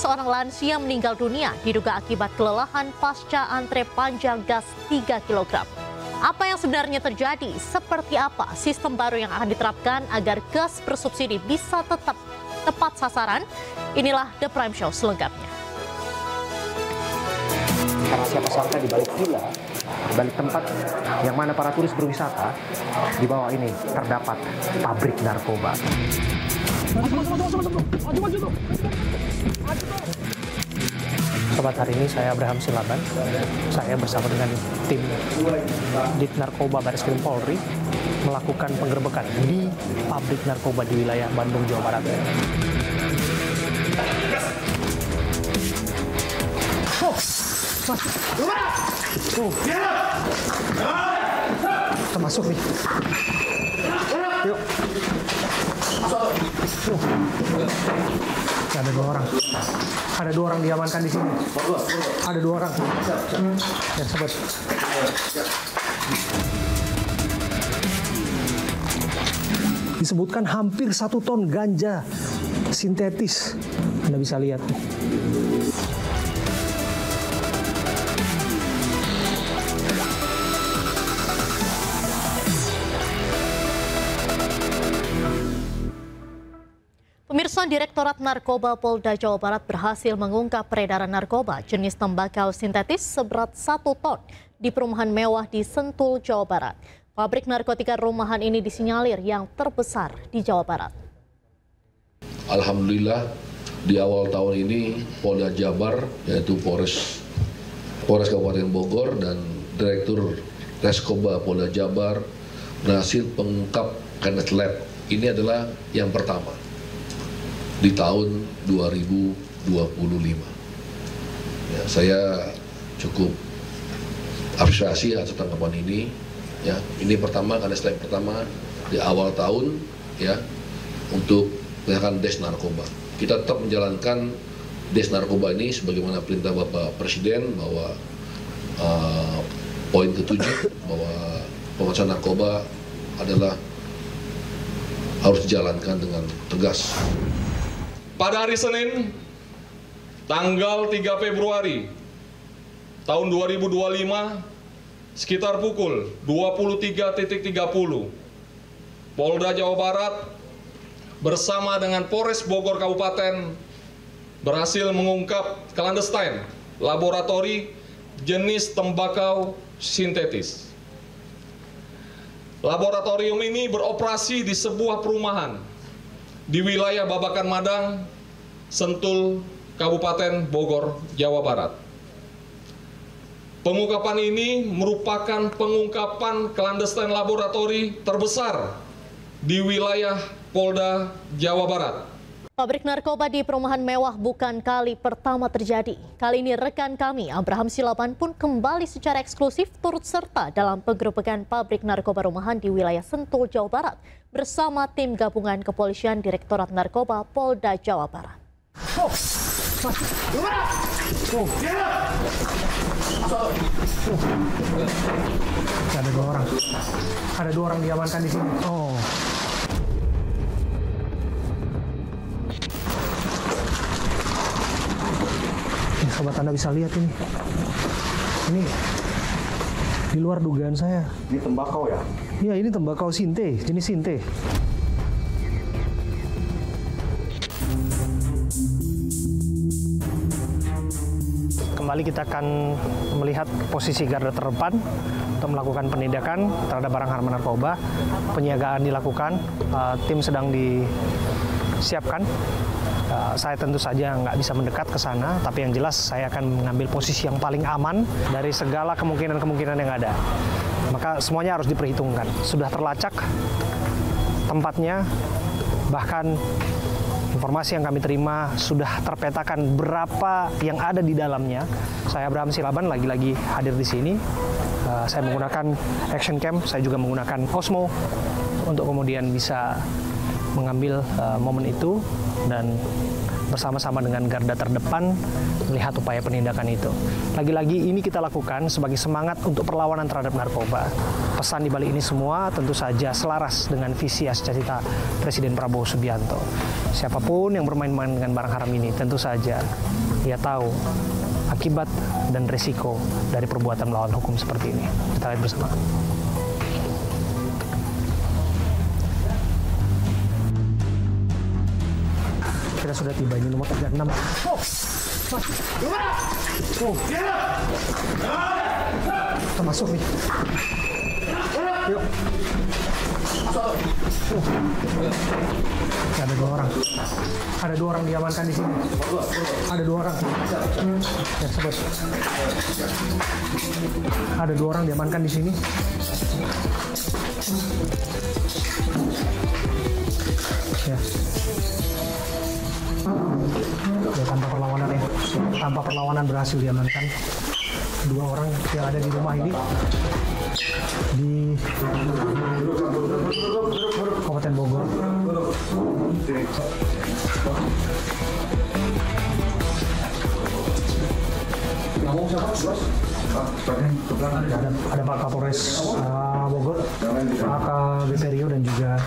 seorang lansia meninggal dunia diduga akibat kelelahan pasca antre panjang gas 3 kg. Apa yang sebenarnya terjadi? Seperti apa sistem baru yang akan diterapkan agar gas bersubsidi bisa tetap tepat sasaran? Inilah The Prime Show selengkapnya. Karena siapa sangka di balik villa, di balik tempat yang mana para turis berwisata, di bawah ini terdapat pabrik narkoba. Sobat, hari ini saya Abraham Silaban. Saya bersama dengan tim Dit Narkoba Bareskrim Polri melakukan penggerbekan di pabrik narkoba di wilayah Bandung, Jawa Barat. Kita masuk nih. Yuk. Ada 2 orang. Ada 2 orang diamankan di sini. Ada 2 orang. Ya, sobat. Disebutkan hampir 1 ton ganja sintetis. Anda bisa lihat. Pemirsa, Direktorat Narkoba Polda Jawa Barat berhasil mengungkap peredaran narkoba jenis tembakau sintetis seberat 1 ton di perumahan mewah di Sentul, Jawa Barat. Pabrik narkotika rumahan ini disinyalir yang terbesar di Jawa Barat. Alhamdulillah di awal tahun ini Polda Jabar, yaitu Polres Kabupaten Bogor dan Direktur Reskoba Polda Jabar berhasil mengungkap Kenneth Lab. Ini adalah yang pertama di tahun 2025. Ya, saya cukup apresiasi atas tanggapan ini. Ya, ini pertama, karena selain pertama di awal tahun, ya, untuk menjalankan Des Narkoba. Kita tetap menjalankan Des Narkoba ini sebagaimana perintah Bapak Presiden bahwa poin ke-7 bahwa pemberantasan narkoba adalah harus dijalankan dengan tegas. Pada hari Senin, tanggal 3 Februari tahun 2025, sekitar pukul 23.30, Polda Jawa Barat bersama dengan Polres Bogor Kabupaten berhasil mengungkap clandestine laboratori jenis tembakau sintetis. Laboratorium ini beroperasi di sebuah perumahan di wilayah Babakan Madang, Sentul, Kabupaten Bogor, Jawa Barat. Pengungkapan ini merupakan pengungkapan clandestine laboratori terbesar di wilayah Polda Jawa Barat. Pabrik narkoba di perumahan mewah bukan kali pertama terjadi. Kali ini rekan kami Abraham Silaban pun kembali secara eksklusif turut serta dalam penggerbekan pabrik narkoba rumahan di wilayah Sentul, Jawa Barat bersama tim gabungan kepolisian Direktorat Narkoba Polda Jawa Barat. Ada 2 orang. Ada 2 orang diamankan di sini. Oh. Sobat, Anda bisa lihat ini. Ini di luar dugaan saya. Ini tembakau ya? Iya, ini tembakau sinte, jenis sinte. Kembali kita akan melihat posisi garda terdepan untuk melakukan penindakan terhadap barang haram narkoba. Penyiagaan dilakukan, tim sedang disiapkan. Saya tentu saja nggak bisa mendekat ke sana, tapi yang jelas saya akan mengambil posisi yang paling aman dari segala kemungkinan-kemungkinan yang ada. Maka semuanya harus diperhitungkan. Sudah terlacak tempatnya, bahkan informasi yang kami terima sudah terpetakan berapa yang ada di dalamnya. Saya Abraham Silaban lagi-lagi hadir di sini. Saya menggunakan action cam, saya juga menggunakan Osmo untuk kemudian bisa mengambil momen itu dan bersama-sama dengan garda terdepan melihat upaya penindakan itu. Lagi-lagi ini kita lakukan sebagai semangat untuk perlawanan terhadap narkoba. Pesan di balik ini semua tentu saja selaras dengan visi cita Presiden Prabowo Subianto. Siapapun yang bermain-main dengan barang haram ini tentu saja ia tahu akibat dan risiko dari perbuatan melawan hukum seperti ini. Kita lihat bersama. Kita sudah tiba, ini nomor 36. Kita masuk nih. Yuk. Ada 2 orang. Ada 2 orang diamankan di sini. Ada 2 orang. Ya, sobat. Ada 2 orang diamankan di sini. Ya. Ya, tanpa perlawanan ya. Tanpa perlawanan berhasil diamankan 2 orang yang ada di rumah ini di Kabupaten Bogor. Ada Pak Kapolres Bogor, AKBP Rio, dan juga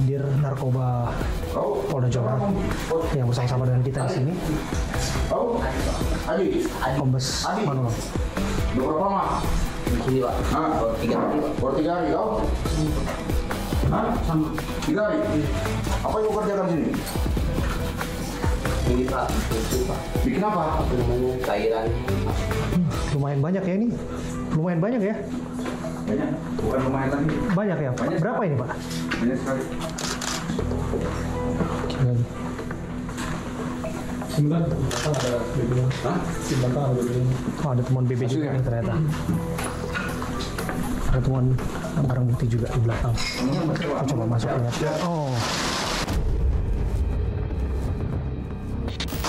Dir Narkoba Polda Jawa Barat yang bersama-sama dengan kita di sini. Kombes Manuel. Berapa lama? Sini Pak. 3 hari. Baru 3 hari kau? 3 hari. Apa yang kau kerjakan sini? Ini Pak, bikin apa? Apa namanya? Cairan. Lumayan banyak ya ini. Lumayan banyak ya. Banyak. Bukan lumayan lagi. Banyak ya. Banyak. Berapa ini Pak? Banyak sekali. Sebentar, ada BB. Hah? Sebentar ada BB. Oh, ada temuan BB juga nih ternyata. Ada temuan barang bukti juga di belakang. Kita coba masuk lihat. Oh.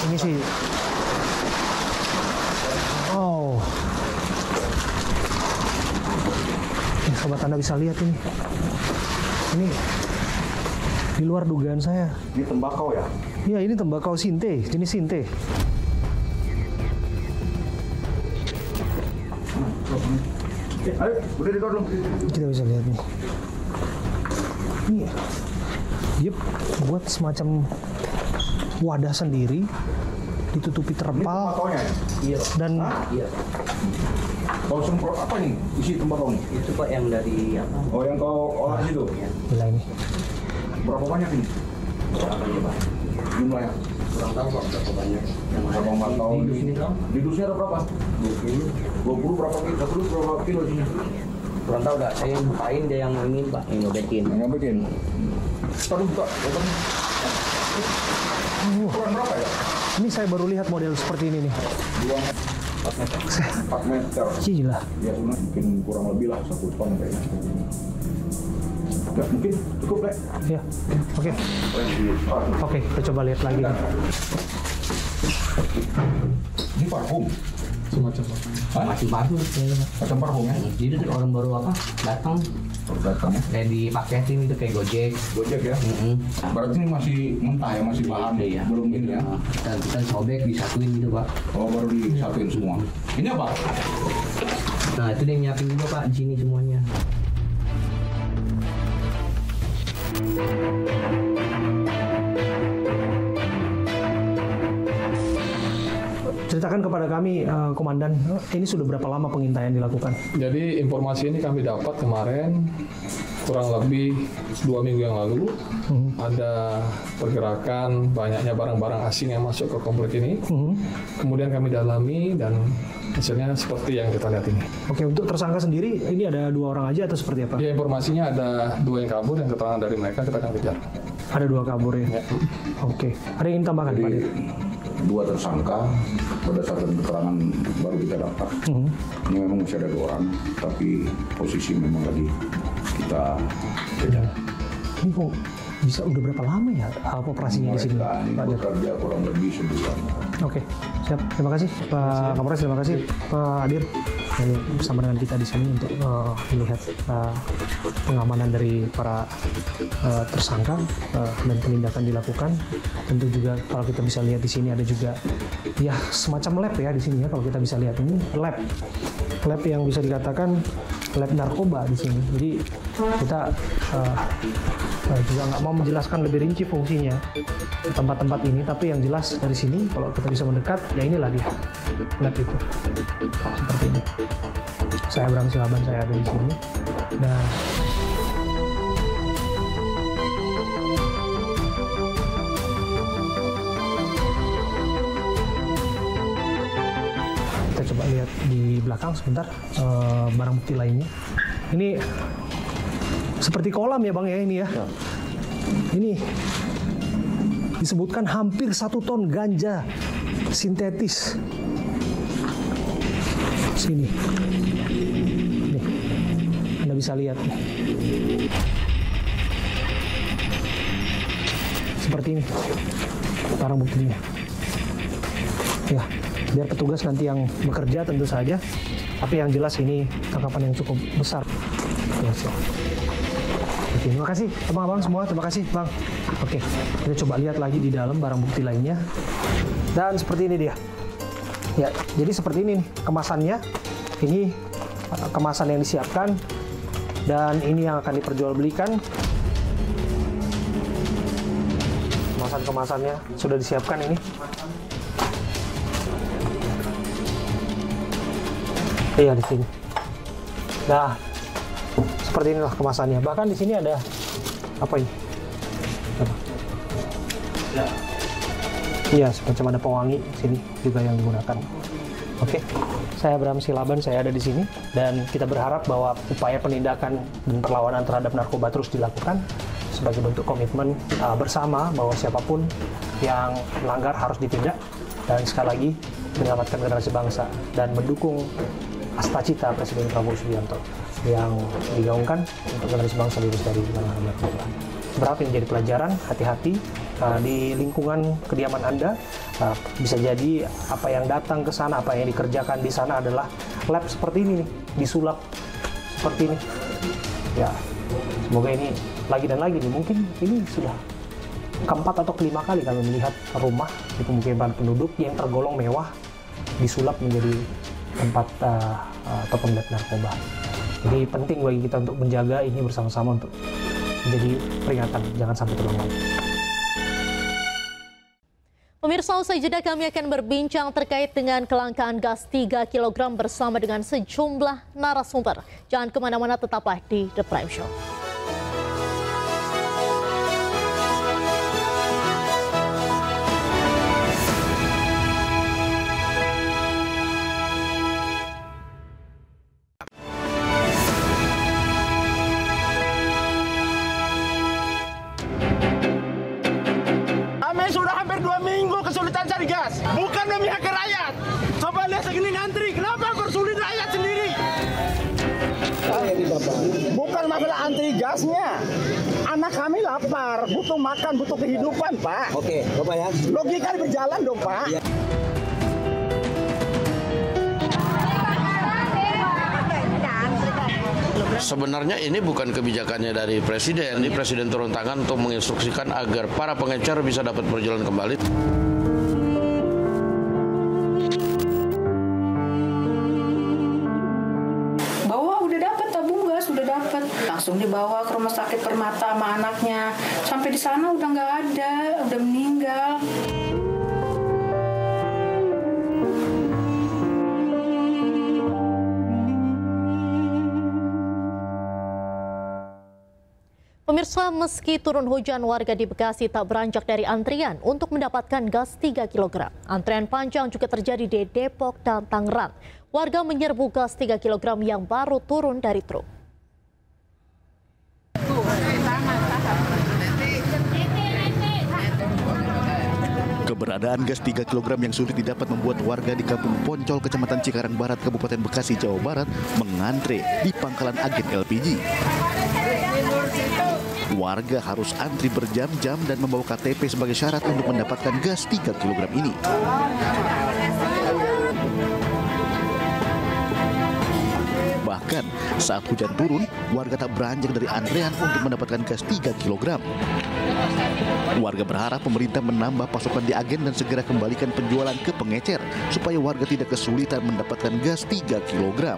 Ini sih. Oh. Ini sobat Anda bisa lihat ini. Ini di luar dugaan saya. Ini tembakau ya? Iya, ini tembakau sinte, jenis sinte. Ayo, udah didorong. Kita bisa lihat nih. Ini dia buat semacam wadah sendiri, ditutupi terpal. Tembakaunya ya? Iya. Dan Iya. Kau semprot apa nih? Isi tembakau nih? Itu Pak yang dari apa? Oh, yang kau olah di situ? gila ini. Berapa banyak ini? Berapa ya Pak? Jumlahnya? Kurang tahu Pak berapa banyak. Yang Berapa nggak tahu di sini tahu? Di dusnya ada berapa? 20. 20 berapa kilo? 1 dus berapa kilo di sini? Kurang tahu dah. Saya bukain dia yang ini Pak, yang ngobekin. Yang bikin. Taruh buka. Kurang berapa ya? Ini saya baru lihat model seperti ini nih. 4 meter. Gila. Ya mungkin kurang lebih lah 1 ton kayaknya. Ya, mungkin cukup deh. Ya. Oke. Oke, kita coba lihat lagi nih. Ini parfum. Semacam apa? Hah? Masih baru kayaknya Pak. Macam parfum ya? Jadi tuh orang baru apa? Datang Datang ya. kayak dipaketin itu kayak Gojek. Gojek ya. Berarti ini masih mentah ya, masih bahan Iya. belum ini ya. Dan kita sobek disatuin gitu Pak. Oh, baru disatuin semua. Ini apa? Nah itu dia nyiapin juga Pak di sini semuanya. Ceritakan kepada kami, Komandan, ini sudah berapa lama pengintaian dilakukan? Jadi informasi ini kami dapat kemarin kurang lebih 2 minggu yang lalu. Ada pergerakan banyaknya barang-barang asing yang masuk ke komplek ini. Kemudian kami dalami dan hasilnya seperti yang kita lihat ini. Oke, untuk tersangka sendiri, ini ada 2 orang aja atau seperti apa? Ya, informasinya ada 2 yang kabur, yang keterangan dari mereka kita akan kejar. Ada 2 kabur ya? Oke. Ada yang ingin tambahkan, Pak Jadi Dir? 2 tersangka berdasarkan keterangan baru kita dapat. Ini memang masih ada 2 orang, tapi posisi memang lagi kita kejar. Ini kok udah berapa lama ya operasinya di sini, Pak Dir? Bekerja kurang lebih sebulan. Oke, siap. Terima kasih Pak Kapolres, terima kasih Pak Adir bersama dengan kita di sini untuk melihat pengamanan dari para tersangka dan penindakan dilakukan. Tentu juga kalau kita bisa lihat di sini ada juga ya semacam lab ya di sini ya, kalau kita bisa lihat ini lab yang bisa dikatakan lab narkoba di sini. Jadi kita juga nggak mau menjelaskan lebih rinci fungsinya tempat-tempat ini, tapi yang jelas dari sini kalau kita bisa mendekat ya inilah dia lab itu seperti ini. Saya Abraham Silaban, saya ada di sini dan kita coba lihat di belakang sebentar barang bukti lainnya. Ini seperti kolam ya Bang ya ini ya. Ini disebutkan hampir 1 ton ganja sintetis. Sini. Nih. Anda bisa lihat nih. Seperti ini barang buktinya. Ya, biar petugas nanti yang bekerja tentu saja. Tapi yang jelas ini tangkapan yang cukup besar. Ya, so. Oke, terima kasih abang-abang semua, terima kasih Bang. Oke, kita coba lihat lagi di dalam barang bukti lainnya. Dan seperti ini dia. Ya, jadi seperti ini nih kemasannya. Ini kemasan yang disiapkan dan ini yang akan diperjualbelikan. Kemasan-kemasannya sudah disiapkan ini. Iya di sini. Nah, seperti inilah kemasannya. Bahkan di sini ada apa ini? Iya, semacam ada pewangi di sini juga yang digunakan. Oke, saya Abraham Silaban, saya ada di sini dan kita berharap bahwa upaya penindakan dan perlawanan terhadap narkoba terus dilakukan sebagai bentuk komitmen bersama bahwa siapapun yang melanggar harus ditindak dan sekali lagi menyelamatkan generasi bangsa dan mendukung cita Presiden Prabowo Subianto yang digaungkan untuk generasi bangsa lulus dari narkoba. Berapa yang menjadi pelajaran, hati-hati di lingkungan kediaman Anda. Bisa jadi apa yang datang ke sana, apa yang dikerjakan di sana adalah lab seperti ini nih, disulap seperti ini. Ya, semoga ini lagi dan lagi nih, mungkin ini sudah keempat atau kelima kali kami melihat rumah di pemukiman penduduk yang tergolong mewah disulap menjadi tempat ataupun lab narkoba. Jadi penting bagi kita untuk menjaga ini bersama-sama untuk menjadi peringatan, jangan sampai terulang lagi. Pemirsa, usai jeda kami akan berbincang terkait dengan kelangkaan gas 3 kg bersama dengan sejumlah narasumber. Jangan kemana-mana, tetaplah di The Prime Show. Bukan memihak ke rakyat. Coba lihat segini ngantri, kenapa bersulit rakyat sendiri? Bukan masalah antri gasnya. Anak kami lapar, butuh makan, butuh kehidupan, Pak. Oke, Bapak ya. Logika berjalan dong, Pak. Ya. Sebenarnya ini bukan kebijakannya dari Presiden. Ini Presiden turun tangan untuk menginstruksikan agar para pengecer bisa dapat berjalan kembali. Langsung dibawa ke rumah sakit Permata sama anaknya. Sampai di sana udah nggak ada, udah meninggal. Pemirsa, meski turun hujan, warga di Bekasi tak beranjak dari antrian untuk mendapatkan gas 3 kg. Antrian panjang juga terjadi di Depok dan Tangerang. Warga menyerbu gas 3 kg yang baru turun dari truk. Keberadaan gas 3 kg yang sulit didapat membuat warga di Kampung Poncol, Kecamatan Cikarang Barat, Kabupaten Bekasi, Jawa Barat mengantre di pangkalan agen LPG. Warga harus antri berjam-jam dan membawa KTP sebagai syarat untuk mendapatkan gas 3 kg ini. Bahkan saat hujan turun, warga tak beranjak dari antrean untuk mendapatkan gas 3 kg. Warga berharap pemerintah menambah pasokan di agen dan segera kembalikan penjualan ke pengecer supaya warga tidak kesulitan mendapatkan gas 3 kg.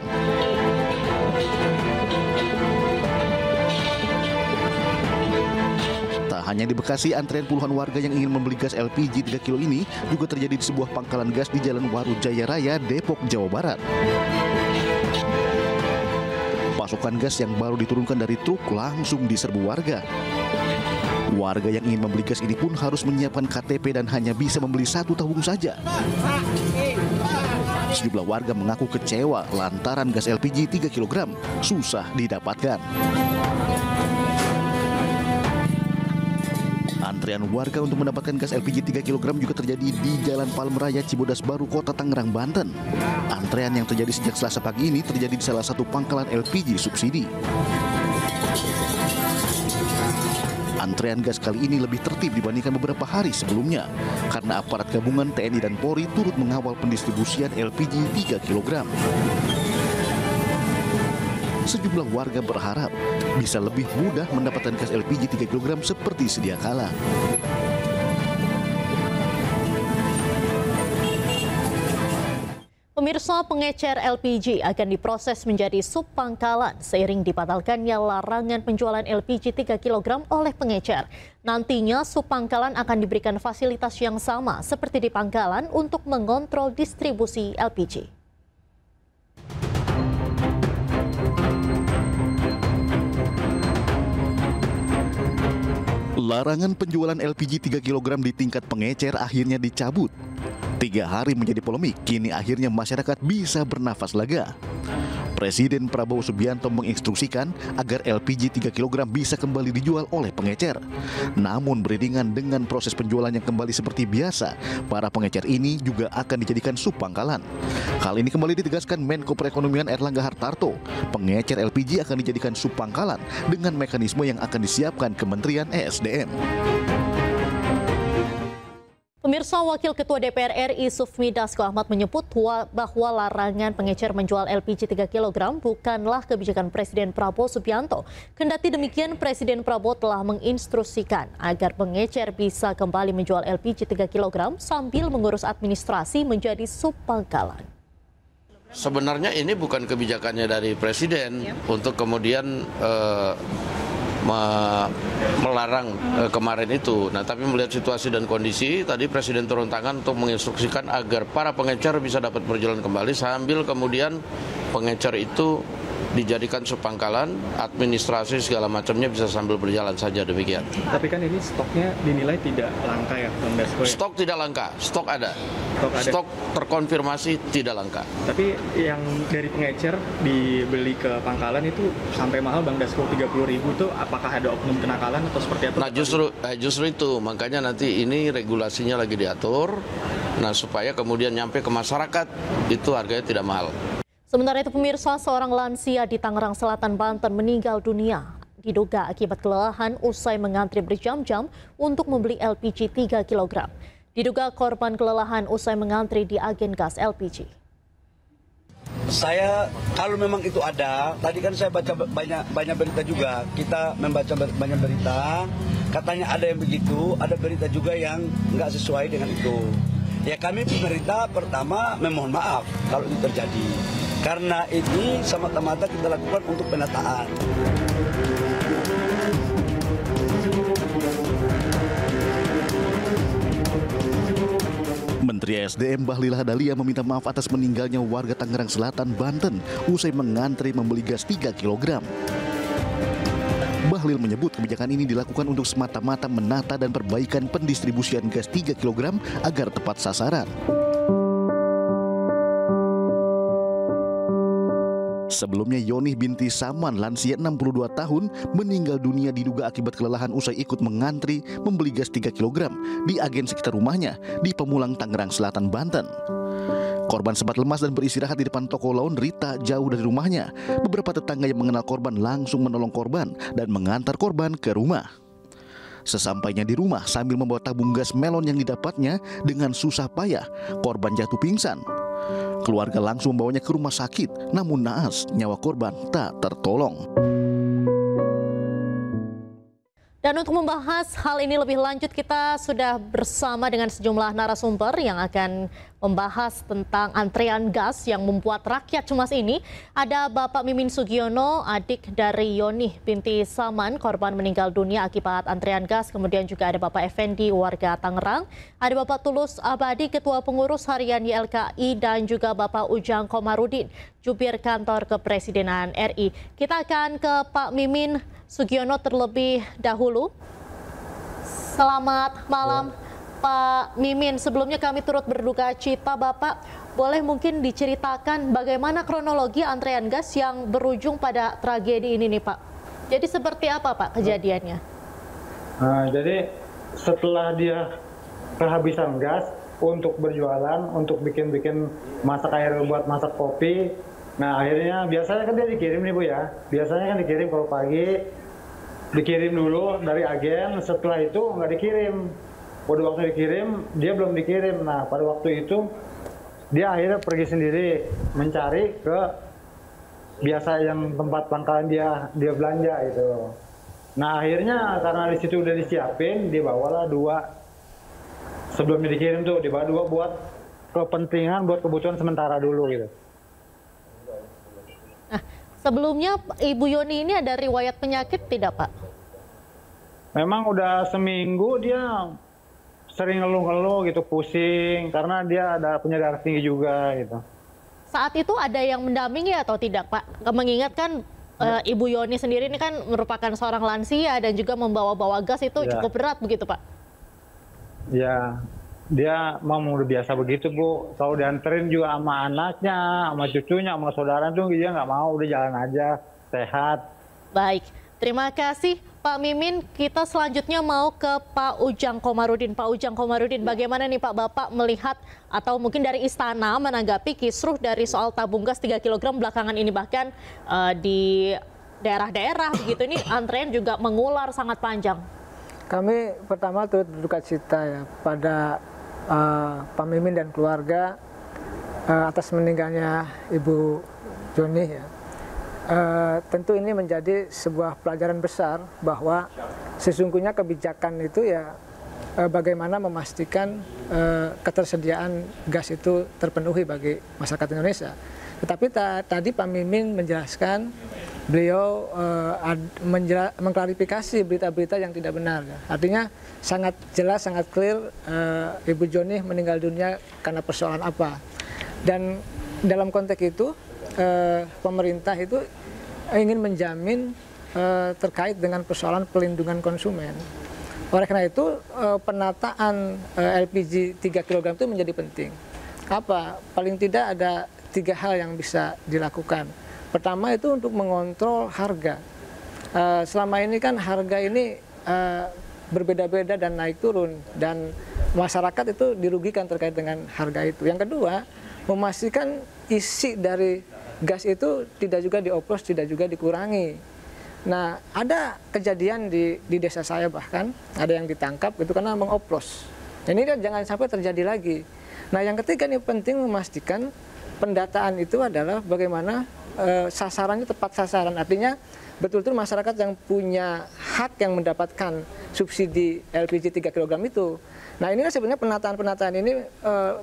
Tak hanya di Bekasi, antrean puluhan warga yang ingin membeli gas LPG 3 kg ini juga terjadi di sebuah pangkalan gas di Jalan Waru Jaya Raya, Depok, Jawa Barat. Pasokan gas yang baru diturunkan dari truk langsung diserbu warga. Warga yang ingin membeli gas ini pun harus menyiapkan KTP dan hanya bisa membeli 1 tabung saja. Sejumlah warga mengaku kecewa lantaran gas LPG 3 kg susah didapatkan. Antrean warga untuk mendapatkan gas LPG 3 kg juga terjadi di Jalan Palem Raya, Cibodas Baru, Kota Tangerang, Banten. Antrean yang terjadi sejak Selasa pagi ini terjadi di salah satu pangkalan LPG subsidi. Antrean gas kali ini lebih tertib dibandingkan beberapa hari sebelumnya karena aparat gabungan TNI dan Polri turut mengawal pendistribusian LPG 3 kg. Sejumlah warga berharap bisa lebih mudah mendapatkan gas LPG 3 kg seperti sedia kala. Pemirsa, pengecer LPG akan diproses menjadi subpangkalan seiring dibatalkannya larangan penjualan LPG 3 kg oleh pengecer. Nantinya subpangkalan akan diberikan fasilitas yang sama seperti di pangkalan untuk mengontrol distribusi LPG. Larangan penjualan LPG 3 kg di tingkat pengecer akhirnya dicabut. 3 hari menjadi polemik, kini akhirnya masyarakat bisa bernafas lega. Presiden Prabowo Subianto menginstruksikan agar LPG 3 kg bisa kembali dijual oleh pengecer. Namun beriringan dengan proses penjualan yang kembali seperti biasa, para pengecer ini juga akan dijadikan subpangkalan. Hal ini kembali ditegaskan Menko Perekonomian Erlangga Hartarto. Pengecer LPG akan dijadikan subpangkalan dengan mekanisme yang akan disiapkan Kementerian ESDM. Pemirsa, Wakil Ketua DPR RI Sufmi Dasko Ahmad menyebut bahwa larangan pengecer menjual LPG 3 kg bukanlah kebijakan Presiden Prabowo Subianto. Kendati demikian, Presiden Prabowo telah menginstruksikan agar pengecer bisa kembali menjual LPG 3 kg sambil mengurus administrasi menjadi subpangkalan. Sebenarnya ini bukan kebijakannya dari Presiden untuk kemudian melarang kemarin itu. Nah, tapi melihat situasi dan kondisi, tadi Presiden turun tangan untuk menginstruksikan agar para pengecer bisa dapat berjalan kembali sambil kemudian pengecer itu dijadikan subpangkalan, administrasi segala macamnya bisa sambil berjalan saja, demikian. Tapi kan ini stoknya dinilai tidak langka ya, Bang Dasko? Stok tidak langka, stok ada. Stok terkonfirmasi tidak langka. Tapi yang dari pengecer dibeli ke pangkalan itu sampai mahal, Bang Dasko, 30.000 itu apakah ada oknum kenakalan atau seperti apa? Nah, justru itu, makanya nanti ini regulasinya lagi diatur, nah supaya kemudian nyampe ke masyarakat itu harganya tidak mahal. Sementara itu, pemirsa, seorang lansia di Tangerang Selatan, Banten meninggal dunia diduga akibat kelelahan usai mengantri berjam-jam untuk membeli LPG 3 kg. Diduga korban kelelahan usai mengantri di agen gas LPG. Saya kalau memang itu ada, tadi kan saya baca banyak berita juga. Kita membaca banyak berita, katanya ada yang begitu, ada berita juga yang nggak sesuai dengan itu. Ya kami pemerintah pertama memohon maaf kalau itu terjadi. Karena ini semata-mata kita lakukan untuk penataan. Menteri SDM Bahlil Lahadalia meminta maaf atas meninggalnya warga Tangerang Selatan, Banten usai mengantri membeli gas 3 kg. Bahlil menyebut kebijakan ini dilakukan untuk semata-mata menata dan perbaikan pendistribusian gas 3 kg agar tepat sasaran. Sebelumnya Yonih binti Saman, lansia 62 tahun, meninggal dunia diduga akibat kelelahan usai ikut mengantri membeli gas 3 kg di agen sekitar rumahnya di Pemulang, Tangerang Selatan, Banten. Korban sempat lemas dan beristirahat di depan toko laundry tak jauh dari rumahnya. Beberapa tetangga yang mengenal korban langsung menolong korban dan mengantar korban ke rumah. Sesampainya di rumah, sambil membawa tabung gas melon yang didapatnya dengan susah payah, korban jatuh pingsan. Keluarga langsung membawanya ke rumah sakit, namun naas nyawa korban tak tertolong. Dan untuk membahas hal ini lebih lanjut, kita sudah bersama dengan sejumlah narasumber yang akan membahas tentang antrean gas yang membuat rakyat cemas ini. Ada Bapak Mimin Sugiono, adik dari Yoni binti Saman, korban meninggal dunia akibat antrean gas. Kemudian juga ada Bapak Effendi, warga Tangerang. Ada Bapak Tulus Abadi, Ketua Pengurus Harian YLKI, dan juga Bapak Ujang Komarudin, Jubir Kantor Kepresidenan RI. Kita akan ke Pak Mimin Sugiono terlebih dahulu. Selamat malam Pak Mimin. Sebelumnya kami turut berduka cita Bapak. Boleh mungkin diceritakan bagaimana kronologi antrean gas yang berujung pada tragedi ini nih Pak. Jadi seperti apa Pak kejadiannya? Jadi setelah dia kehabisan gas untuk berjualan, untuk bikin masak air buat masak kopi. Nah akhirnya biasanya kan dia dikirim nih Bu ya. Biasanya kan dikirim kalau pagi, dikirim dulu dari agen, setelah itu nggak dikirim. Pada waktu dikirim, dia belum dikirim. Nah pada waktu itu dia akhirnya pergi sendiri mencari ke biasa yang tempat pangkalan dia belanja itu. Nah akhirnya karena di situ udah disiapin, dibawalah 2. Sebelumnya dikirim tuh dibawa 2 buat kepentingan, buat kebutuhan sementara dulu gitu. Nah, sebelumnya Ibu Yoni ini ada riwayat penyakit tidak Pak? Memang udah seminggu dia sering ngeluh-ngeluh gitu, pusing, karena dia ada punya darah tinggi juga gitu. Saat itu ada yang mendampingi atau tidak Pak? Mengingat kan Ibu Yoni sendiri ini kan merupakan seorang lansia dan juga membawa-bawa gas itu cukup berat begitu Pak? Ya, dia mau udah biasa begitu Bu. Kalau dianterin juga sama anaknya, sama cucunya, sama saudara tuh dia nggak mau, udah jalan aja, sehat. Baik, terima kasih Pak Mimin. Kita selanjutnya mau ke Pak Ujang Komarudin. Pak Ujang Komarudin, bagaimana nih Pak Bapak melihat atau mungkin dari istana menanggapi kisruh dari soal tabung gas 3 kg belakangan ini, bahkan di daerah-daerah begitu ini antrean juga mengular sangat panjang. Kami pertama turut berduka cita ya pada Pak Mimin dan keluarga atas meninggalnya Ibu Joni ya. Tentu ini menjadi sebuah pelajaran besar bahwa sesungguhnya kebijakan itu ya bagaimana memastikan ketersediaan gas itu terpenuhi bagi masyarakat Indonesia. Tetapi tadi Pak Mimin menjelaskan, beliau mengklarifikasi berita-berita yang tidak benar. Artinya sangat jelas, sangat clear Ibu Joni meninggal dunia karena persoalan apa. Dan dalam konteks itu pemerintah itu ingin menjamin terkait dengan persoalan pelindungan konsumen. Oleh karena itu penataan LPG 3 kg itu menjadi penting. Apa? Paling tidak ada 3 hal yang bisa dilakukan. Pertama itu untuk mengontrol harga. Selama ini kan harga ini berbeda-beda dan naik turun, dan masyarakat itu dirugikan terkait dengan harga itu. Yang kedua, memastikan isi dari gas itu tidak juga dioplos, tidak juga dikurangi. Nah, ada kejadian di desa saya bahkan ada yang ditangkap gitu karena mengoplos. Ini kan jangan sampai terjadi lagi. Nah, yang ketiga ini penting memastikan pendataan itu adalah bagaimana sasarannya tepat sasaran. Artinya betul-betul masyarakat yang punya hak yang mendapatkan subsidi LPG 3 kg itu. Nah, ini sebenarnya penataan-penataan ini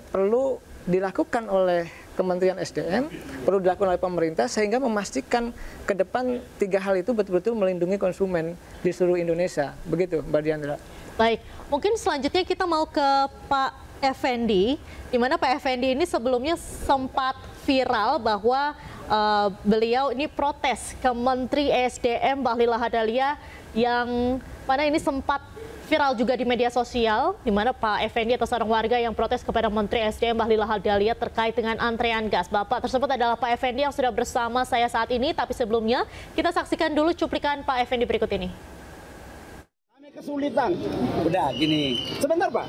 perlu dilakukan oleh Kementerian SDM, perlu dilakukan oleh pemerintah sehingga memastikan ke depan 3 hal itu betul-betul melindungi konsumen di seluruh Indonesia. Begitu, Mbak Diandra. Baik, mungkin selanjutnya kita mau ke Pak Effendi, di mana Pak Effendi ini sebelumnya sempat viral bahwa beliau ini protes ke Menteri SDM Bahlil Lahadalia, yang mana ini sempat viral juga di media sosial, di mana Pak Effendi atau seorang warga yang protes kepada Menteri SDM Bahlil Lahadalia terkait dengan antrean gas. Bapak tersebut adalah Pak Effendi yang sudah bersama saya saat ini, tapi sebelumnya kita saksikan dulu cuplikan Pak Effendi berikut ini. Kami ke kesulitan. Udah gini. Sebentar Pak,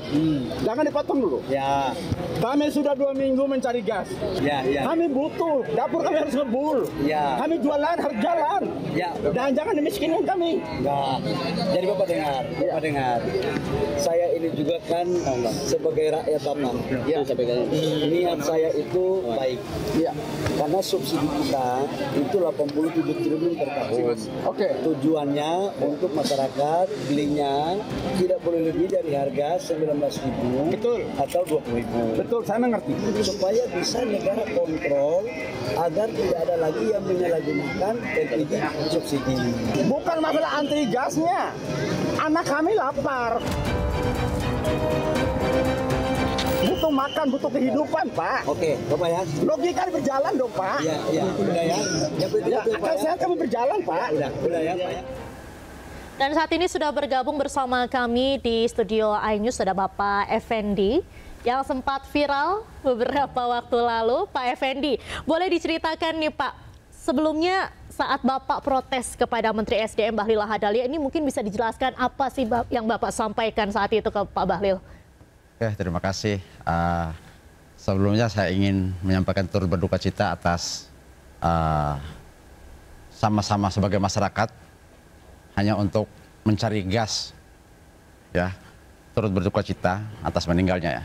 jangan dipotong dulu. Ya. Kami sudah 2 minggu mencari gas. Ya, ya. Kami butuh, dapur kami harus ngebul. Ya. Kami jualan harus jalan. Ya. Dan jangan dimiskinkan kami. Enggak. Jadi Bapak dengar, Saya ini juga kan sebagai rakyat Bapak. Ya. Niat saya itu baik. Ya. Karena subsidi kita itu 87 triliun per tahun. Oke. Tujuannya untuk masyarakat belinya tidak boleh lebih dari harga 19.000 atau 20.000. Betul, saya mengerti. Supaya bisa negara kontrol agar tidak ada lagi yang menyalahgunakan LPG subsidi. Bukan masalah anti gasnya. Anak kami lapar. Butuh makan, butuh kehidupan, Pak. Oke, Bapak ya. Logika berjalan dong, Pak. Iya, iya. Udah ya. Akal sehat kami berjalan, Pak. Udah ya, Pak ya. Dan saat ini sudah bergabung bersama kami di studio iNews ada Bapak Effendi yang sempat viral beberapa waktu lalu. Pak Effendi, boleh diceritakan nih Pak, sebelumnya saat Bapak protes kepada Menteri SDM Bahlil Lahadalia, ini mungkin bisa dijelaskan apa sih yang Bapak sampaikan saat itu ke Pak Bahlil? Oke, terima kasih. Sebelumnya saya ingin menyampaikan turut berduka cita atas sama-sama sebagai masyarakat hanya untuk mencari gas, ya, turut berduka cita atas meninggalnya ya,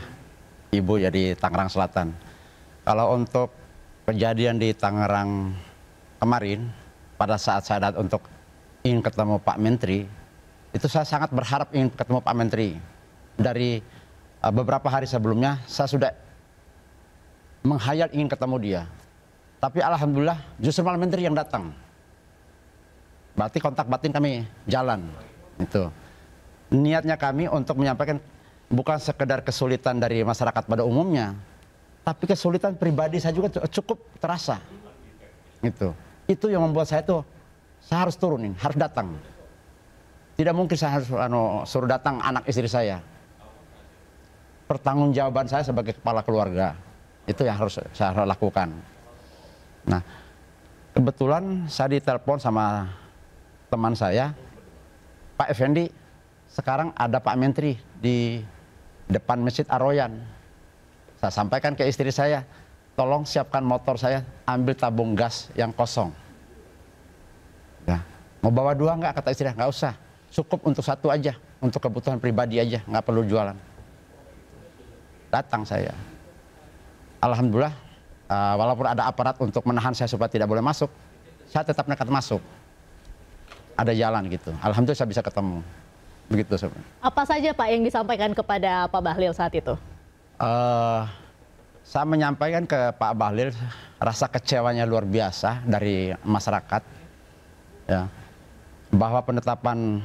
Ibu ya di Tangerang Selatan. Kalau untuk kejadian di Tangerang kemarin, pada saat saya datang untuk ingin ketemu Pak Menteri, itu saya sangat berharap ingin ketemu Pak Menteri. Dari beberapa hari sebelumnya saya sudah menghayal ingin ketemu dia, tapi alhamdulillah justru malah Menteri yang datang. Berarti kontak batin kami jalan. Itu niatnya kami untuk menyampaikan bukan sekedar kesulitan dari masyarakat pada umumnya, tapi kesulitan pribadi saya juga cukup terasa. Itu yang membuat saya harus turunin, harus datang. Tidak mungkin saya harus suruh datang anak istri saya. Pertanggungjawaban saya sebagai kepala keluarga itu yang harus saya lakukan. Nah, kebetulan saya ditelepon sama teman saya, Pak Effendi, sekarang ada Pak Menteri di depan Masjid Ar-Royan. Saya sampaikan ke istri saya, tolong siapkan motor saya, ambil tabung gas yang kosong. Ya, mau bawa 2 nggak, kata istri, nggak usah, cukup untuk 1 aja, untuk kebutuhan pribadi aja, nggak perlu jualan. Datang saya. Alhamdulillah, walaupun ada aparat untuk menahan saya supaya tidak boleh masuk, saya tetap nekat masuk. Ada jalan gitu. Alhamdulillah saya bisa ketemu. Begitu sebenarnya. Apa saja Pak yang disampaikan kepada Pak Bahlil saat itu? Saya menyampaikan ke Pak Bahlil rasa kecewanya luar biasa dari masyarakat, ya, bahwa penetapan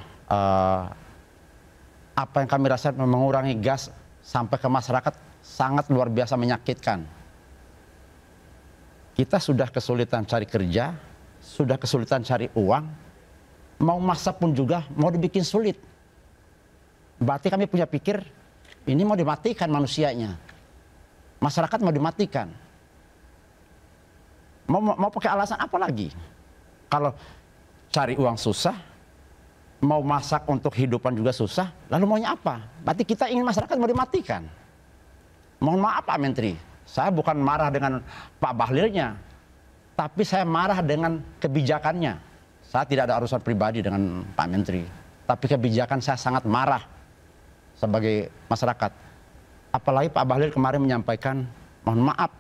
apa yang kami rasakan mengurangi gas sampai ke masyarakat sangat luar biasa menyakitkan. Kita sudah kesulitan cari kerja, sudah kesulitan cari uang, mau masak pun juga mau dibikin sulit. Berarti kami punya pikir ini mau dimatikan manusianya. Masyarakat mau dimatikan. Mau pakai alasan apa lagi? Kalau cari uang susah, mau masak untuk hidupan juga susah, lalu maunya apa? Berarti kita ingin masyarakat mau dimatikan. Mohon maaf Pak Menteri, saya bukan marah dengan Pak Bahlilnya, tapi saya marah dengan kebijakannya. Saya tidak ada urusan pribadi dengan Pak Menteri, tapi kebijakan saya sangat marah sebagai masyarakat. Apalagi Pak Bahlil kemarin menyampaikan, mohon maaf,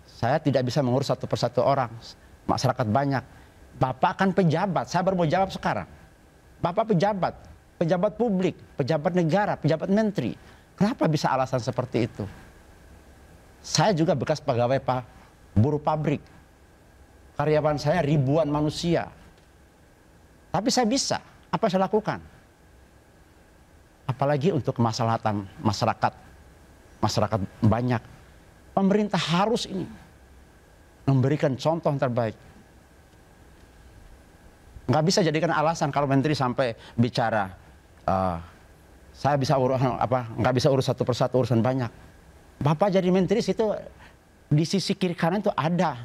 saya tidak bisa mengurus satu persatu orang, masyarakat banyak. Bapak kan pejabat, saya baru mau jawab sekarang. Bapak pejabat, pejabat publik, pejabat negara, pejabat menteri. Kenapa bisa alasan seperti itu? Saya juga bekas pegawai buruh pabrik. Karyawan saya ribuan manusia. Tapi saya bisa, apa yang saya lakukan? Apalagi untuk kemaslahatan masyarakat. Masyarakat banyak. Pemerintah harus ini memberikan contoh yang terbaik. Nggak bisa jadikan alasan kalau menteri sampai bicara, saya bisa nggak bisa urus satu persatu urusan banyak. Bapak jadi menteri situ di sisi kiri kanan itu ada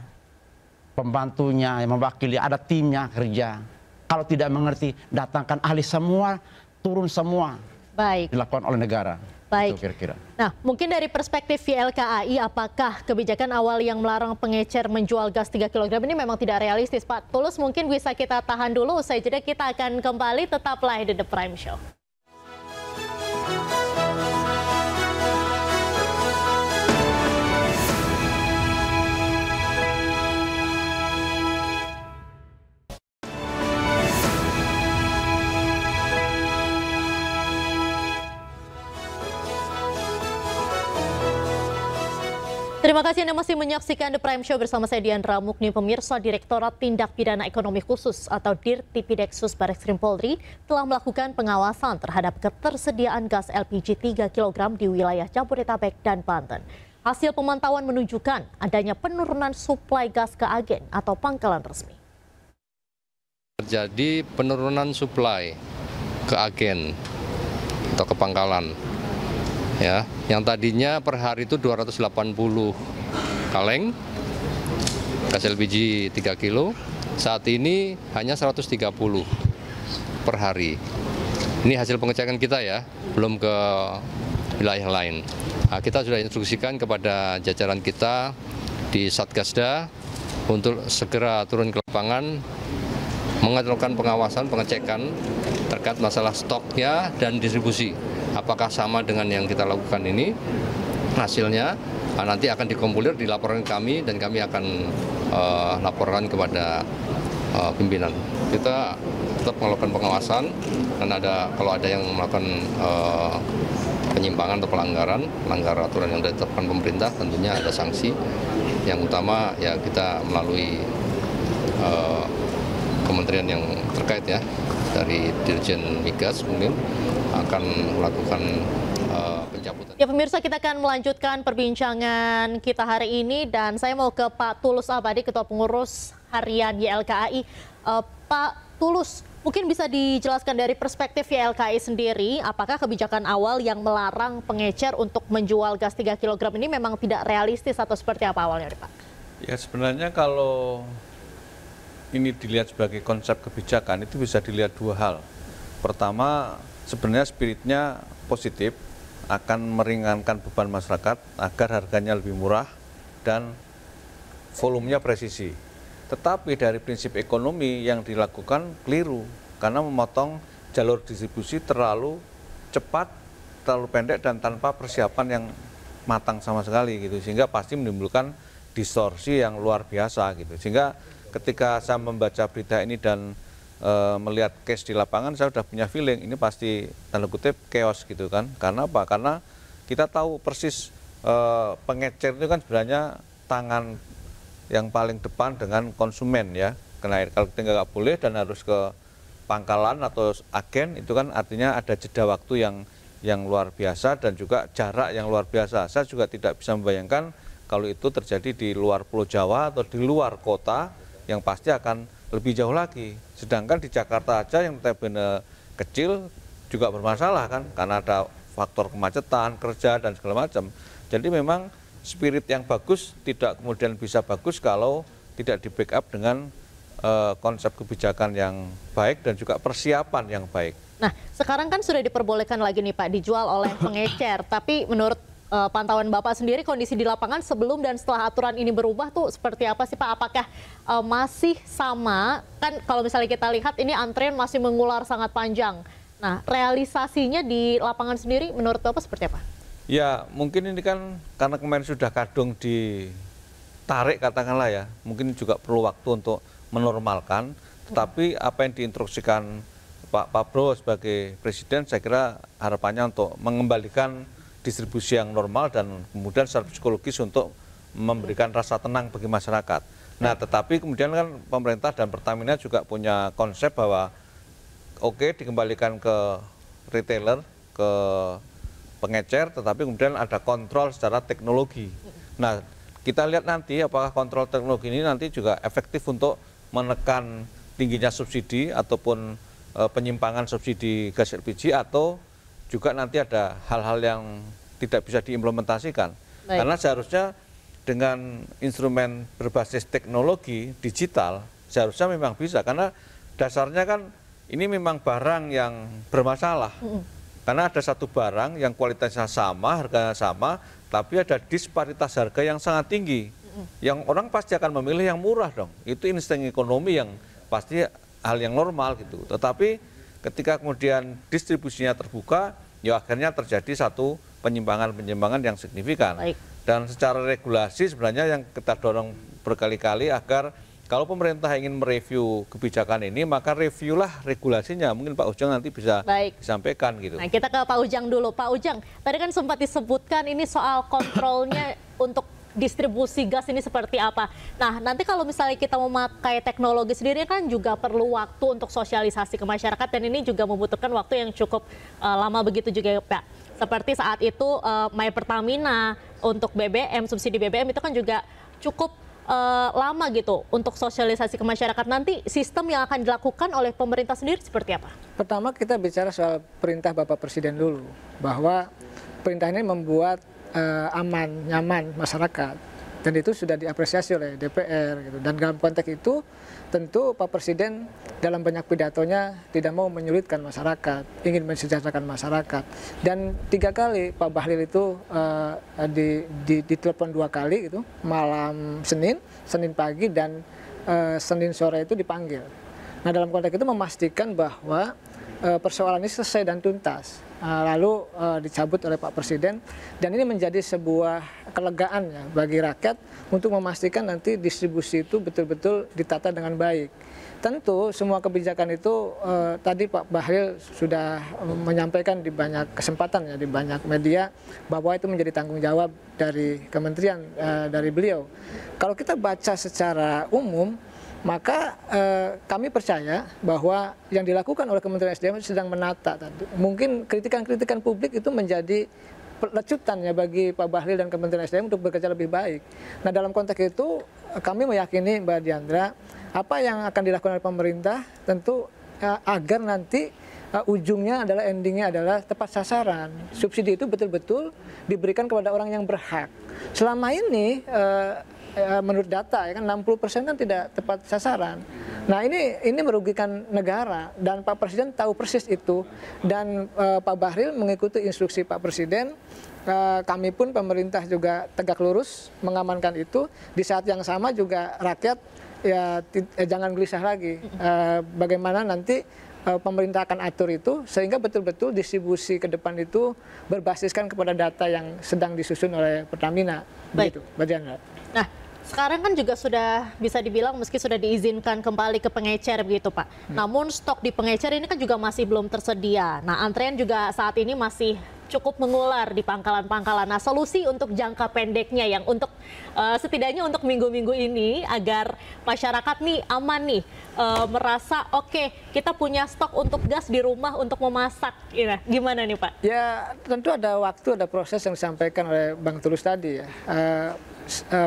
pembantunya yang mewakili, ada timnya kerja. Kalau tidak mengerti, datangkan ahli semua turun semua. Baik. Dilakukan oleh negara. Baik. Itu kira-kira. Nah, mungkin dari perspektif YLKAI, apakah kebijakan awal yang melarang pengecer menjual gas 3 kg ini memang tidak realistis, Pak Tulus? Mungkin bisa kita tahan dulu, usai jeda kita akan kembali, tetaplah di The Prime Show. Terima kasih Anda masih menyaksikan The Prime Show bersama saya Diandra Mukni. Pemirsa, Direktorat Tindak Pidana Ekonomi Khusus atau Dirtipideksus Barreskrim Polri telah melakukan pengawasan terhadap ketersediaan gas LPG 3 kg di wilayah Jabodetabek dan Banten. Hasil pemantauan menunjukkan adanya penurunan suplai gas ke agen atau pangkalan resmi. Terjadi penurunan suplai ke agen atau ke pangkalan. Ya, yang tadinya per hari itu 280 kaleng gas LPG 3 kilo, saat ini hanya 130 per hari. Ini hasil pengecekan kita ya, belum ke wilayah lain. Nah, kita sudah instruksikan kepada jajaran kita di Satgasda untuk segera turun ke lapangan, melakukan pengawasan, pengecekan terkait masalah stoknya dan distribusi. Apakah sama dengan yang kita lakukan ini, hasilnya nanti akan dikompulir, dilaporkan kami, dan kami akan laporkan kepada pimpinan. Kita tetap melakukan pengawasan, dan kalau ada yang melakukan penyimpangan atau pelanggaran aturan yang ditetapkan pemerintah, tentunya ada sanksi. Yang utama ya kita melalui kementerian yang terkait ya, dari Dirjen Migas mungkin akan melakukan pencabutan. Ya pemirsa, kita akan melanjutkan perbincangan kita hari ini, dan saya mau ke Pak Tulus Abadi, Ketua Pengurus Harian YLKAI. Pak Tulus, mungkin bisa dijelaskan dari perspektif YLKAI sendiri, apakah kebijakan awal yang melarang pengecer untuk menjual gas 3 kg ini memang tidak realistis atau seperti apa awalnya, Pak? Ya sebenarnya kalau ini dilihat sebagai konsep kebijakan, itu bisa dilihat dua hal. Pertama, sebenarnya spiritnya positif, akan meringankan beban masyarakat agar harganya lebih murah dan volumenya presisi. Tetapi dari prinsip ekonomi yang dilakukan keliru, karena memotong jalur distribusi terlalu cepat, terlalu pendek, dan tanpa persiapan yang matang sama sekali gitu, sehingga pasti menimbulkan distorsi yang luar biasa gitu. Sehingga ketika saya membaca berita ini dan melihat case di lapangan, saya sudah punya feeling ini pasti tanda kutip chaos gitu kan. Karena apa? Karena kita tahu persis pengecer itu kan sebenarnya tangan yang paling depan dengan konsumen ya. Karena kalau kita nggak boleh dan harus ke pangkalan atau agen, itu kan artinya ada jeda waktu yang luar biasa dan juga jarak yang luar biasa. Saya juga tidak bisa membayangkan kalau itu terjadi di luar Pulau Jawa atau di luar kota, yang pasti akan lebih jauh lagi. Sedangkan di Jakarta aja yang notabene kecil juga bermasalah kan, karena ada faktor kemacetan, kerja, dan segala macam. Jadi memang spirit yang bagus tidak kemudian bisa bagus kalau tidak di backup dengan konsep kebijakan yang baik dan juga persiapan yang baik. Nah, sekarang kan sudah diperbolehkan lagi nih Pak, dijual oleh pengecer. Tapi menurut pantauan Bapak sendiri, kondisi di lapangan sebelum dan setelah aturan ini berubah tuh seperti apa sih Pak? Apakah masih sama? Kan kalau misalnya kita lihat ini antrean masih mengular sangat panjang. Nah, realisasinya di lapangan sendiri menurut Bapak seperti apa? Ya, mungkin ini kan karena kemarin sudah kadung ditarik katakanlah ya, mungkin juga perlu waktu untuk menormalkan. Tetapi apa yang diinstruksikan Pak Prabowo sebagai Presiden, saya kira harapannya untuk mengembalikan distribusi yang normal dan kemudian secara psikologis untuk memberikan rasa tenang bagi masyarakat. Nah, tetapi kemudian kan pemerintah dan Pertamina juga punya konsep bahwa oke, dikembalikan ke retailer, ke pengecer, tetapi kemudian ada kontrol secara teknologi. Nah, kita lihat nanti apakah kontrol teknologi ini nanti juga efektif untuk menekan tingginya subsidi ataupun penyimpangan subsidi gas LPG, atau juga nanti ada hal-hal yang tidak bisa diimplementasikan. Baik. Karena seharusnya dengan instrumen berbasis teknologi digital, seharusnya memang bisa. Karena dasarnya kan ini memang barang yang bermasalah. Karena ada satu barang yang kualitasnya sama, harganya sama, tapi ada disparitas harga yang sangat tinggi. Yang orang pasti akan memilih yang murah dong. Itu insting ekonomi yang pasti hal yang normal gitu. Tetapi ketika kemudian distribusinya terbuka, ya akhirnya terjadi satu penyimpangan-penyimpangan yang signifikan. Dan secara regulasi sebenarnya yang kita dorong berkali-kali agar kalau pemerintah ingin mereview kebijakan ini, maka reviewlah regulasinya. Mungkin Pak Ujang nanti bisa disampaikan gitu. Nah, kita ke Pak Ujang dulu. Pak Ujang, tadi kan sempat disebutkan ini soal kontrolnya untuk distribusi gas ini seperti apa. Nah, nanti kalau misalnya kita memakai teknologi sendiri kan juga perlu waktu untuk sosialisasi ke masyarakat, dan ini juga membutuhkan waktu yang cukup lama begitu juga ya Pak. Seperti saat itu My Pertamina untuk BBM, subsidi BBM itu kan juga cukup lama gitu untuk sosialisasi ke masyarakat. Nanti sistem yang akan dilakukan oleh pemerintah sendiri seperti apa? Pertama kita bicara soal perintah Bapak Presiden dulu, bahwa perintah ini membuat aman, nyaman masyarakat, dan itu sudah diapresiasi oleh DPR gitu. Dan dalam konteks itu tentu Pak Presiden dalam banyak pidatonya tidak mau menyulitkan masyarakat, ingin mensejahterakan masyarakat. Dan 3 kali Pak Bahlil itu ditelepon 2 kali gitu, malam Senin pagi dan Senin sore itu dipanggil. Nah, dalam konteks itu memastikan bahwa persoalan ini selesai dan tuntas. Lalu dicabut oleh Pak Presiden, dan ini menjadi sebuah kelegaan ya bagi rakyat untuk memastikan nanti distribusi itu betul-betul ditata dengan baik. Tentu semua kebijakan itu tadi Pak Bahlil sudah menyampaikan di banyak kesempatan ya, di banyak media, bahwa itu menjadi tanggung jawab dari kementerian, dari beliau. Kalau kita baca secara umum, maka kami percaya bahwa yang dilakukan oleh Kementerian SDM sedang menata. Mungkin kritikan-kritikan publik itu menjadi lecutan ya bagi Pak Bahlil dan Kementerian SDM untuk bekerja lebih baik. Nah, dalam konteks itu kami meyakini Mbak Diandra, apa yang akan dilakukan oleh pemerintah tentu agar nanti ujungnya adalah, endingnya adalah tepat sasaran. Subsidi itu betul-betul diberikan kepada orang yang berhak. Selama ini menurut data ya kan 60% kan tidak tepat sasaran. Nah, ini merugikan negara, dan Pak Presiden tahu persis itu, dan Pak Bahlil mengikuti instruksi Pak Presiden. Kami pun pemerintah juga tegak lurus mengamankan itu. Di saat yang sama juga rakyat ya jangan gelisah lagi. Bagaimana nanti pemerintah akan atur itu sehingga betul-betul distribusi ke depan itu berbasiskan kepada data yang sedang disusun oleh Pertamina. Begitu, Mbak Diandra. Nah, sekarang kan juga sudah bisa dibilang meski sudah diizinkan kembali ke pengecer begitu Pak. Namun stok di pengecer ini kan juga masih belum tersedia. Nah, antrean juga saat ini masih cukup mengular di pangkalan-pangkalan. Nah, solusi untuk jangka pendeknya yang untuk setidaknya untuk minggu-minggu ini agar masyarakat nih aman nih merasa oke, kita punya stok untuk gas di rumah untuk memasak. Gimana nih Pak? Ya, tentu ada waktu, ada proses yang disampaikan oleh Bang Tulus tadi ya.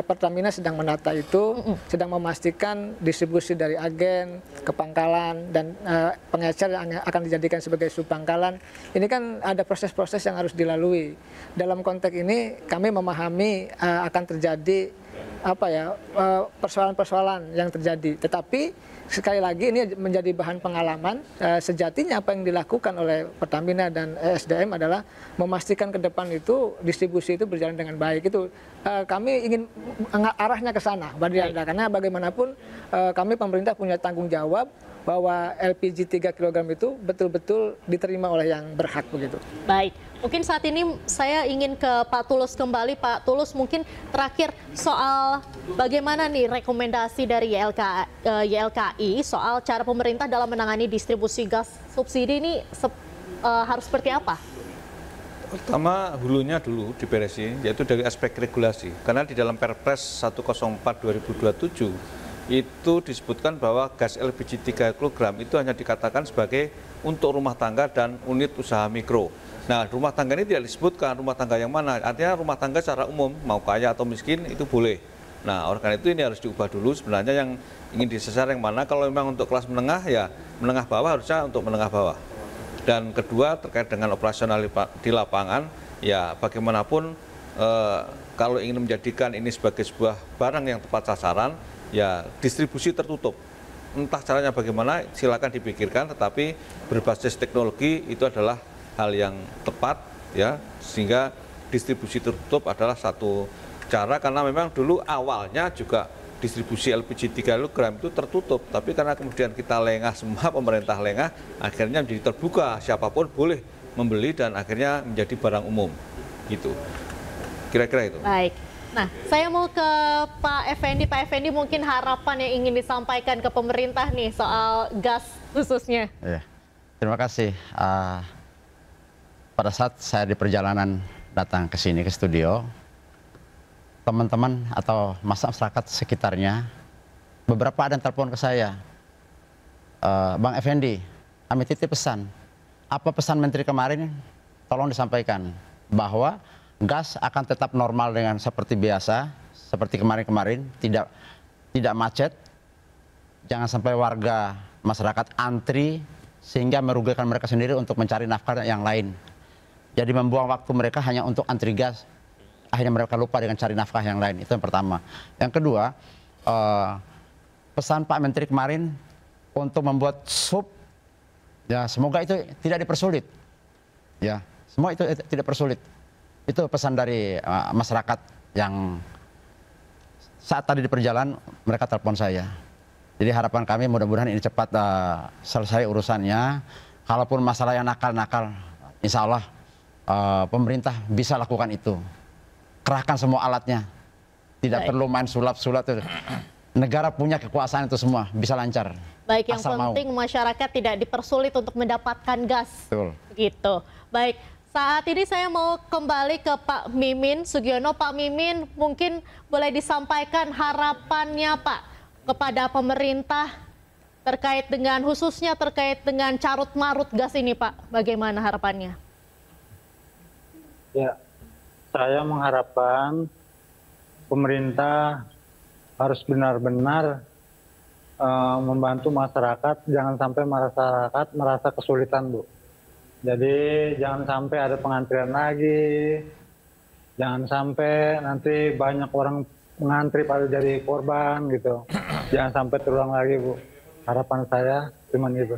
Pertamina sedang menata itu, sedang memastikan distribusi dari agen ke pangkalan dan pengecer yang akan dijadikan sebagai subpangkalan. Ini kan ada proses-proses yang harus dilalui. Dalam konteks ini kami memahami akan terjadi persoalan-persoalan yang terjadi. Tetapi sekali lagi ini menjadi bahan pengalaman. Sejatinya apa yang dilakukan oleh Pertamina dan SDM adalah memastikan ke depan itu distribusi itu berjalan dengan baik. Itu kami ingin arahnya ke sana, karena bagaimanapun kami pemerintah punya tanggung jawab bahwa LPG 3 kg itu betul-betul diterima oleh yang berhak begitu. Baik, mungkin saat ini saya ingin ke Pak Tulus kembali. Pak Tulus, mungkin terakhir soal bagaimana nih rekomendasi dari YLKI soal cara pemerintah dalam menangani distribusi gas subsidi ini harus seperti apa? Pertama, hulunya dulu diberesin, yaitu dari aspek regulasi. Karena di dalam Perpres 104/2027 itu disebutkan bahwa gas LPG 3 kg itu hanya dikatakan sebagai untuk rumah tangga dan unit usaha mikro. Nah, rumah tangga ini tidak disebutkan rumah tangga yang mana. Artinya rumah tangga secara umum, mau kaya atau miskin itu boleh. Nah, oleh karena itu ini harus diubah dulu. Sebenarnya yang ingin disasar yang mana. Kalau memang untuk kelas menengah, ya menengah bawah harusnya untuk menengah bawah. Dan kedua, terkait dengan operasional di lapangan, ya bagaimanapun kalau ingin menjadikan ini sebagai sebuah barang yang tepat sasaran, ya distribusi tertutup. entah caranya bagaimana, silakan dipikirkan, tetapi berbasis teknologi itu adalah hal yang tepat, ya, sehingga distribusi tertutup adalah satu cara, karena memang dulu awalnya juga distribusi LPG 3 kg itu tertutup, tapi karena kemudian kita lengah semua, pemerintah lengah, akhirnya menjadi terbuka, siapapun boleh membeli dan akhirnya menjadi barang umum, gitu. Kira-kira itu. Baik. Nah, saya mau ke Pak Effendi. Pak Effendi, mungkin harapan yang ingin disampaikan ke pemerintah nih soal gas khususnya. Ya, terima kasih. Pada saat saya di perjalanan datang ke sini, ke studio, teman-teman atau masyarakat sekitarnya, beberapa ada yang telepon ke saya. Bang Effendi, kami titip pesan. Apa pesan Menteri kemarin? Tolong disampaikan bahwa gas akan tetap normal dengan seperti biasa, seperti kemarin-kemarin, tidak macet. Jangan sampai warga masyarakat antri sehingga merugikan mereka sendiri untuk mencari nafkah yang lain. Jadi membuang waktu mereka hanya untuk antri gas. Akhirnya mereka lupa dengan cari nafkah yang lain. Itu yang pertama. Yang kedua, pesan Pak Menteri kemarin untuk membuat sup, ya semoga itu tidak dipersulit. Ya, semua itu tidak persulit. Itu pesan dari masyarakat yang saat tadi di perjalanan mereka telepon saya. Jadi harapan kami mudah-mudahan ini cepat selesai urusannya. Kalaupun masalah yang nakal-nakal, insya Allah pemerintah bisa lakukan itu. Kerahkan semua alatnya. Tidak perlu main sulap-sulap. Negara punya kekuasaan itu semua, bisa lancar. Baik, yang penting masyarakat tidak dipersulit untuk mendapatkan gas. Betul. Gitu. Baik. Saat ini saya mau kembali ke Pak Mimin Sugiono. Pak Mimin, mungkin boleh disampaikan harapannya Pak kepada pemerintah terkait dengan, khususnya terkait dengan carut-marut gas ini Pak. Bagaimana harapannya? Ya, saya mengharapkan pemerintah harus benar-benar membantu masyarakat, jangan sampai masyarakat merasa kesulitan, Bu. Jadi jangan sampai ada pengantrian lagi, jangan sampai nanti banyak orang mengantri pada jadi korban gitu. Jangan sampai terulang lagi, Bu. Harapan saya cuma itu.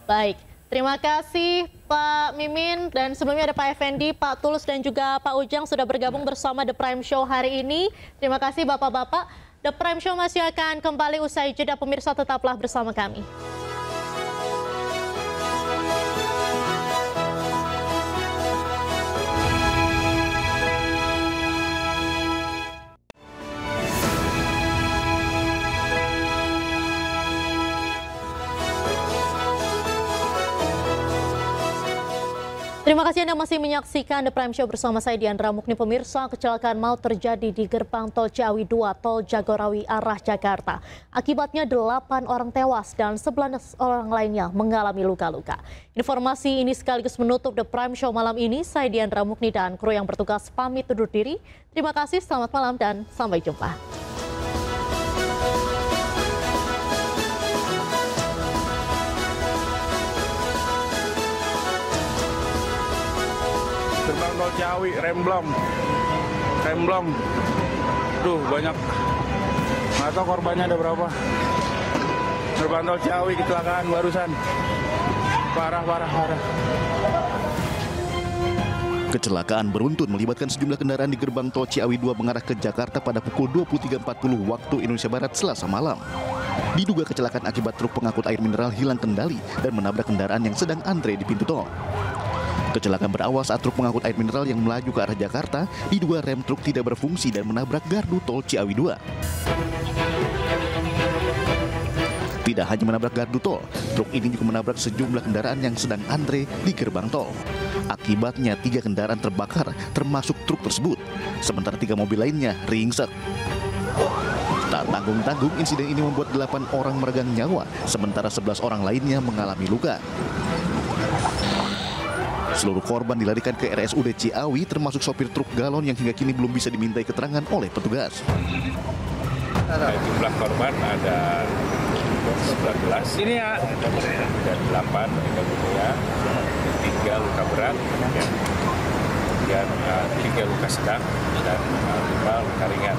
Baik, terima kasih Pak Mimin, dan sebelumnya ada Pak Effendi, Pak Tulus dan juga Pak Ujang sudah bergabung bersama The Prime Show hari ini. Terima kasih Bapak-bapak. The Prime Show masih akan kembali usai jeda, pemirsa tetaplah bersama kami. Terima kasih Anda masih menyaksikan The Prime Show bersama saya Diandra Mukni. Pemirsa, kecelakaan maut terjadi di gerbang tol Ciawi 2, tol Jagorawi arah Jakarta. Akibatnya 8 orang tewas dan 11 orang lainnya mengalami luka-luka. Informasi ini sekaligus menutup The Prime Show malam ini. Saya Diandra Mukni dan kru yang bertugas pamit undur diri. Terima kasih, selamat malam dan sampai jumpa. Gerbang tol Ciawi, remblong. Duh, banyak. Nggak tahu korbannya ada berapa. Gerbang tol Ciawi kecelakaan barusan. Parah. Kecelakaan beruntun melibatkan sejumlah kendaraan di gerbang tol Ciawi 2 mengarah ke Jakarta pada pukul 23.40 waktu Indonesia Barat Selasa malam. Diduga kecelakaan akibat truk pengangkut air mineral hilang kendali dan menabrak kendaraan yang sedang antre di pintu tol. Kecelakaan berawal saat truk pengangkut air mineral yang melaju ke arah Jakarta diduga rem truk tidak berfungsi dan menabrak gardu tol Ciawi 2. Tidak hanya menabrak gardu tol, truk ini juga menabrak sejumlah kendaraan yang sedang antre di gerbang tol. Akibatnya 3 kendaraan terbakar termasuk truk tersebut, sementara 3 mobil lainnya ringsek. Tak tanggung-tanggung, insiden ini membuat 8 orang meregang nyawa, sementara 11 orang lainnya mengalami luka. Seluruh korban dilarikan ke RSUD Ciawi, termasuk sopir truk galon yang hingga kini belum bisa dimintai keterangan oleh petugas. Jumlah korban ada 19, ini ya, dan 8 meninggal dunia, 3 luka berat, dan 3 luka sedang, dan 5 luka ringan.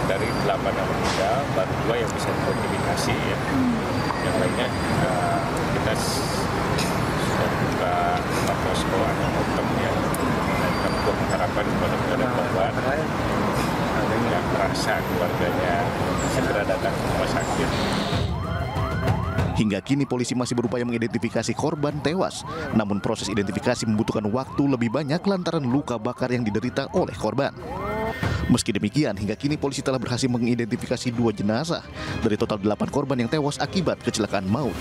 Dari 8 yang meninggal, baru 2 yang bisa diidentifikasi ya. Yang lainnya kita sudah buka posko antemortem ya. Dan kita mengharapkan kepada korban dengan merasa keluarganya segera datang ke rumah sakit. Hingga kini polisi masih berupaya mengidentifikasi korban tewas. Namun proses identifikasi membutuhkan waktu lebih banyak lantaran luka bakar yang diderita oleh korban. Meski demikian, hingga kini polisi telah berhasil mengidentifikasi 2 jenazah dari total 8 korban yang tewas akibat kecelakaan maut.